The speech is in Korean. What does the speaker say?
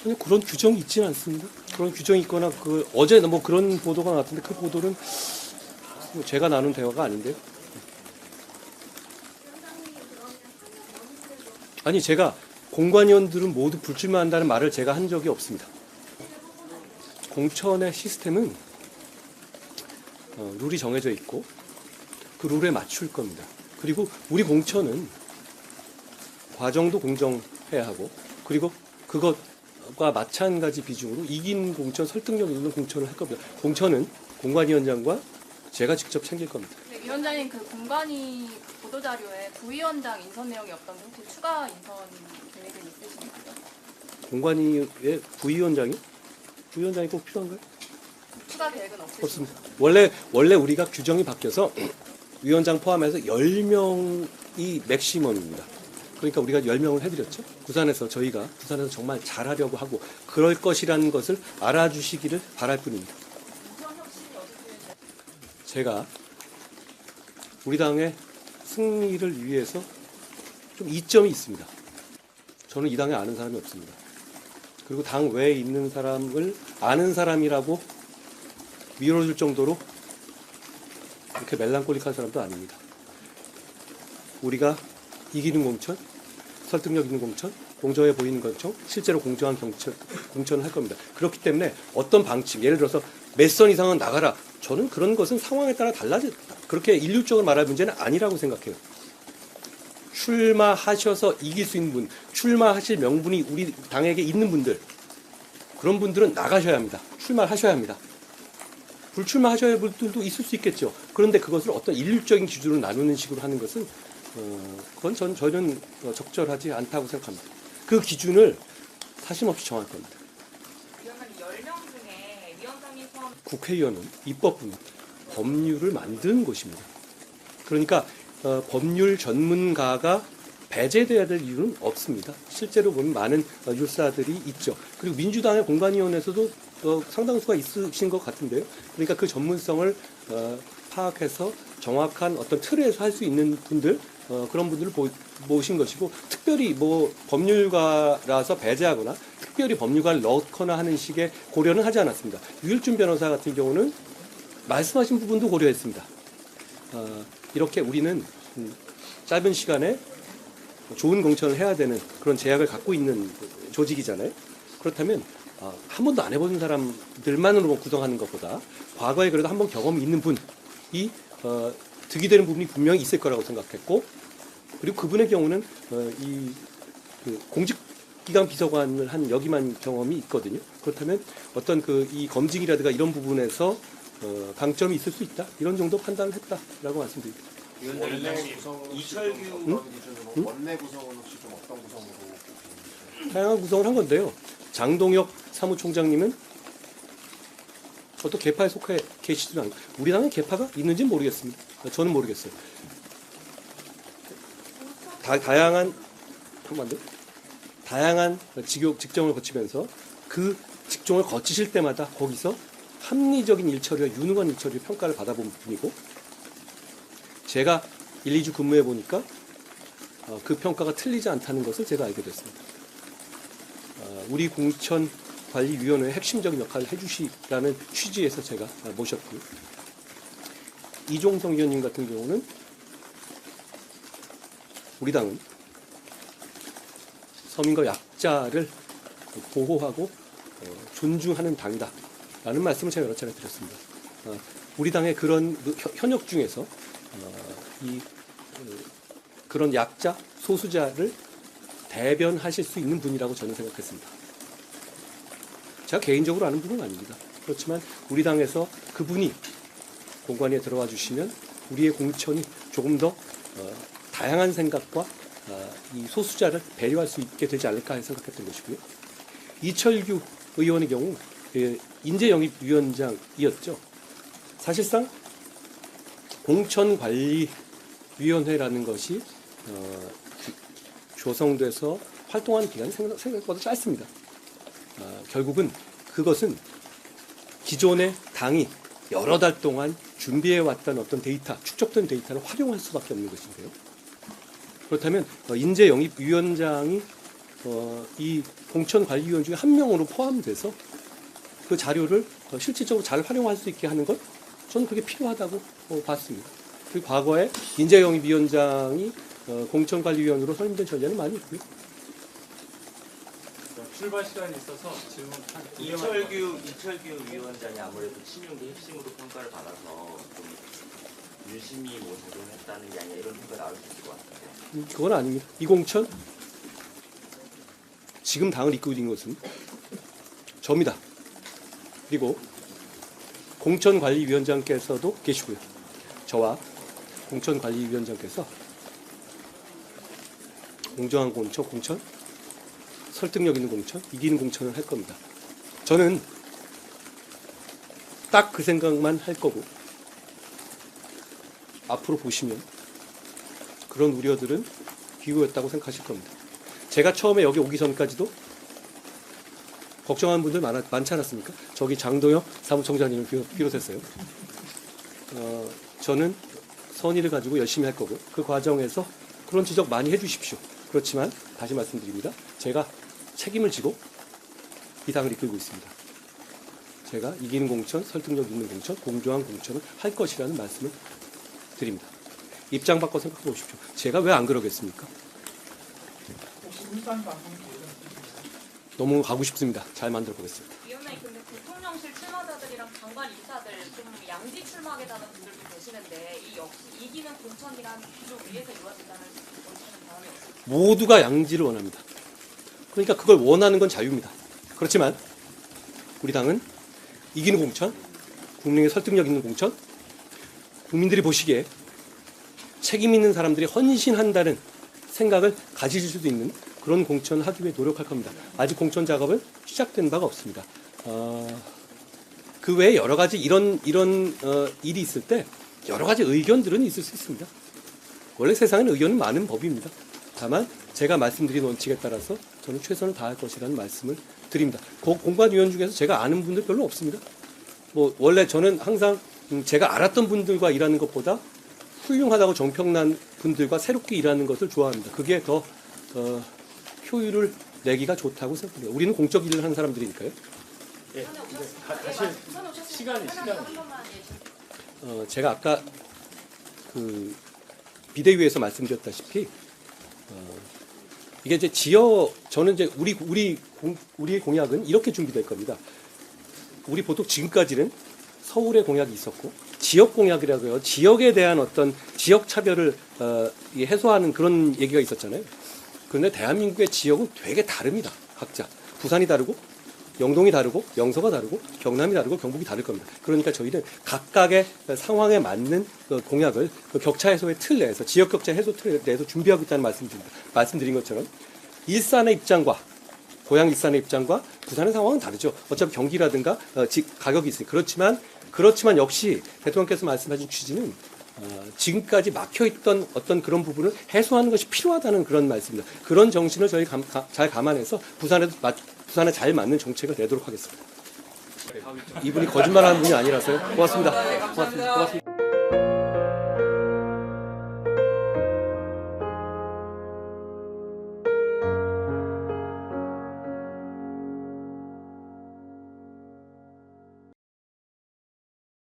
아니, 그런 규정이 있지는 않습니다. 그런 규정이 있거나 어제 뭐 그런 보도가 나왔던데 그 보도는 뭐 제가 나눈 대화가 아닌데요. 아니, 제가 공관위원들은 모두 불출마한다는 말을 제가 한 적이 없습니다. 공천의 시스템은 룰이 정해져 있고 그 룰에 맞출 겁니다. 그리고 우리 공천은 과정도 공정해야 하고, 그리고 그것과 마찬가지 비중으로 이긴 공천, 설득력 있는 공천을 할 겁니다. 공천은 공관위원장과 제가 직접 챙길 겁니다. 네, 위원장님, 그 공관위 보도자료에 부위원장 인선 내용이 없던데 혹시 추가 인선 계획은 있으신가요? 공관위의 부위원장이? 부위원장이 꼭 필요한가요? 추가 계획은 없습니다. 원래 우리가 규정이 바뀌어서 위원장 포함해서 10명이 맥시멈입니다. 그러니까 우리가 10명을 해드렸죠. 저희가 부산에서 정말 잘하려고 하고 그럴 것이라는 것을 알아주시기를 바랄 뿐입니다. 제가 우리 당의 승리를 위해서 좀 이점이 있습니다. 저는 이 당에 아는 사람이 없습니다. 그리고 당 외에 있는 사람을 아는 사람이라고 밀어줄 정도로 이렇게 멜랑콜릭한 사람도 아닙니다. 우리가 이기는 공천, 설득력 있는 공천, 공정해 보이는 공천, 실제로 공정한 공천을 할 겁니다. 그렇기 때문에 어떤 방침, 예를 들어서 몇 선 이상은 나가라. 저는 그런 것은 상황에 따라 그렇게 일률적으로 말할 문제는 아니라고 생각해요. 출마하셔서 이길 수 있는 분, 출마하실 명분이 우리 당에게 있는 분들, 그런 분들은 나가셔야 합니다. 출마하셔야 합니다. 불출마하셔야 할 분들도 있을 수 있겠죠. 그런데 그것을 어떤 일률적인 기준으로 나누는 식으로 하는 것은 그건 저는 적절하지 않다고 생각합니다. 그 기준을 사심없이 정할 겁니다. 위원장님, 10명 중에 위원장님 포함 국회의원은 입법부는 법률을 만드는 곳입니다. 그러니까 법률 전문가가 배제돼야 될 이유는 없습니다. 실제로 보면 많은 율사들이 있죠. 그리고 민주당의 공관위원회에서도 상당수가 있으신 것 같은데요. 그러니까 그 전문성을 파악해서 정확한 어떤 틀에서 할 수 있는 분들, 그런 분들을 모신 것이고, 특별히 뭐 법률가라서 배제하거나 특별히 법률가를 넣거나 하는 식의 고려는 하지 않았습니다. 유일준 변호사 같은 경우는 말씀하신 부분도 고려했습니다. 이렇게 우리는 짧은 시간에 좋은 공천을 해야 되는 그런 제약을 갖고 있는 조직이잖아요. 그렇다면 한 번도 안 해본 사람들만으로 구성하는 것보다 과거에 그래도 한 번 경험이 있는 분이 득이 되는 부분이 분명히 있을 거라고 생각했고, 그리고 그분의 경우는 공직기관 비서관을 한 여기만 경험이 있거든요. 그렇다면 어떤 이 검증이라든가 이런 부분에서 강점이 있을 수 있다, 이런 정도 판단을 했다라고 말씀드립니다. 원내 구성은 이철규 기준으로 원내 구성은 혹시 좀 어떤 구성으로? 다양한 구성을 한 건데요. 장동혁 사무총장님은 어떤 계파에 속해 계시지는 않고, 우리 당에 계파가 있는지는 모르겠습니다. 저는 모르겠어요. 다양한 직종을 거치면서 그 직종을 거치실 때마다 거기서 합리적인 일처리와 유능한 일처리 평가를 받아본 분이고, 제가 1, 2주 근무해 보니까 그 평가가 틀리지 않다는 것을 제가 알게 됐습니다. 우리 공천관리위원회의 핵심적인 역할을 해주시라는 취지에서 제가 모셨고요. 이종성 의원님 같은 경우는 우리 당은 서민과 약자를 보호하고 존중하는 당이다 라는 말씀을 제가 여러 차례 드렸습니다. 우리 당의 그런 현역 중에서 그런 약자, 소수자를 대변하실 수 있는 분이라고 저는 생각했습니다. 제가 개인적으로 아는 분은 아닙니다. 그렇지만 우리 당에서 그분이 공관위에 들어와 주시면 우리의 공천이 조금 더 다양한 생각과 이 소수자를 배려할 수 있게 되지 않을까 생각했던 것이고요. 이철규 의원의 경우 인재영입위원장이었죠. 사실상 공천관리위원회라는 것이 조성돼서 활동하는 기간이 생각보다 짧습니다. 결국은 그것은 기존의 당이 여러 달 동안 준비해왔던 어떤 데이터, 축적된 데이터를 활용할 수밖에 없는 것인데요. 그렇다면 인재영입위원장이 이 공천관리위원 중에 한 명으로 포함돼서 그 자료를 실질적으로 잘 활용할 수 있게 하는 것, 저는 그게 필요하다고 봤습니다. 그리고 과거에 인재영입위원장이 공천관리위원으로 선임된 전례는 많이 있고요. 출발 시간이 있어서 질문 한 두 개만. 이철규 위원장이 아무래도 친윤계 핵심으로 평가를 받아서 좀 유심히 뭐 작용했다는 게 아니라 이런 평가 나올 수 있을 것 같아요. 그건 아닙니다. 이공천 지금 당을 이끌고 있는 것은 저입니다. 그리고 공천관리위원장께서도 계시고요. 저와 공천관리위원장께서 공정한 공천, 설득력 있는 공천, 이기는 공천을 할 겁니다. 저는 딱 그 생각만 할 거고 앞으로 보시면 그런 우려들은 기우였다고 생각하실 겁니다. 제가 처음에 여기 오기 전까지도 걱정하는 분들 많지 않았습니까? 저기 장동혁 사무총장님을 비롯했어요. 저는 선의를 가지고 열심히 할 거고 그 과정에서 그런 지적 많이 해주십시오. 그렇지만 다시 말씀드립니다. 제가 책임을 지고 이 당을 이끌고 있습니다. 제가 이기는 공천, 설득력 있는 공천, 공정한 공천을 할 것이라는 말씀을 드립니다. 입장 바꿔 생각해 보십시오. 제가 왜 안 그러겠습니까? 혹시 울산 방송 너무 가고 싶습니다. 잘 만들어 보겠습니다. 위원장님, 근데 대통령실 출마자들이랑 장관 인사들 좀 양지 출마하겠다는 분들도 계시는데 이 역시 이기는 공천이란 기조 위에서 이루어진다는 원칙은 다음에 없습니다. 모두가 양지를 원합니다. 그러니까 그걸 원하는 건 자유입니다. 그렇지만 우리 당은 이기는 공천, 국민의 설득력 있는 공천, 국민들이 보시기에 책임 있는 사람들이 헌신한다는 생각을 가지실 수도 있는 그런 공천을 하기 위해 노력할 겁니다. 아직 공천 작업은 시작된 바가 없습니다. 그 외에 여러 가지 이런 일이 있을 때 여러 가지 의견들은 있을 수 있습니다. 원래 세상엔 의견은 많은 법입니다. 다만 제가 말씀드린 원칙에 따라서 저는 최선을 다할 것이라는 말씀을 드립니다. 공관위원 중에서 제가 아는 분들 별로 없습니다. 뭐 원래 저는 항상 제가 알았던 분들과 일하는 것보다 훌륭하다고 정평난 분들과 새롭게 일하는 것을 좋아합니다. 그게 더 효율을 내기가 좋다고 생각합니다. 우리는 공적 일을 하는 사람들이니까요. 예, 이제 다시 시간이. 제가 아까 그 비대위에서 말씀드렸다시피 이게 이제 저는 이제 우리의 공약은 이렇게 준비될 겁니다. 우리 보통 지금까지는 서울의 공약이 있었고 지역 공약이라고요. 지역에 대한 어떤 지역 차별을 해소하는 그런 얘기가 있었잖아요. 그런데 대한민국의 지역은 되게 다릅니다. 각자 부산이 다르고 영동이 다르고 영서가 다르고 경남이 다르고 경북이 다를 겁니다. 그러니까 저희는 각각의 상황에 맞는 공약을 격차 해소의 틀 내에서 지역 격차 해소 틀 내에서 준비하고 있다는 말씀드립니다. 말씀드린 것처럼 일산의 입장과 고향 일산의 입장과 부산의 상황은 다르죠. 어차피 경기라든가 가격이 있으니까. 그렇지만 역시 대통령께서 말씀하신 취지는 지금까지 막혀있던 어떤 그런 부분을 해소하는 것이 필요하다는 그런 말씀입니다. 그런 정신을 저희 잘 감안해서 부산에 잘 맞는 정책을 내도록 하겠습니다. 이분이 거짓말하는 분이 아니라서요. 고맙습니다. 고맙습니다.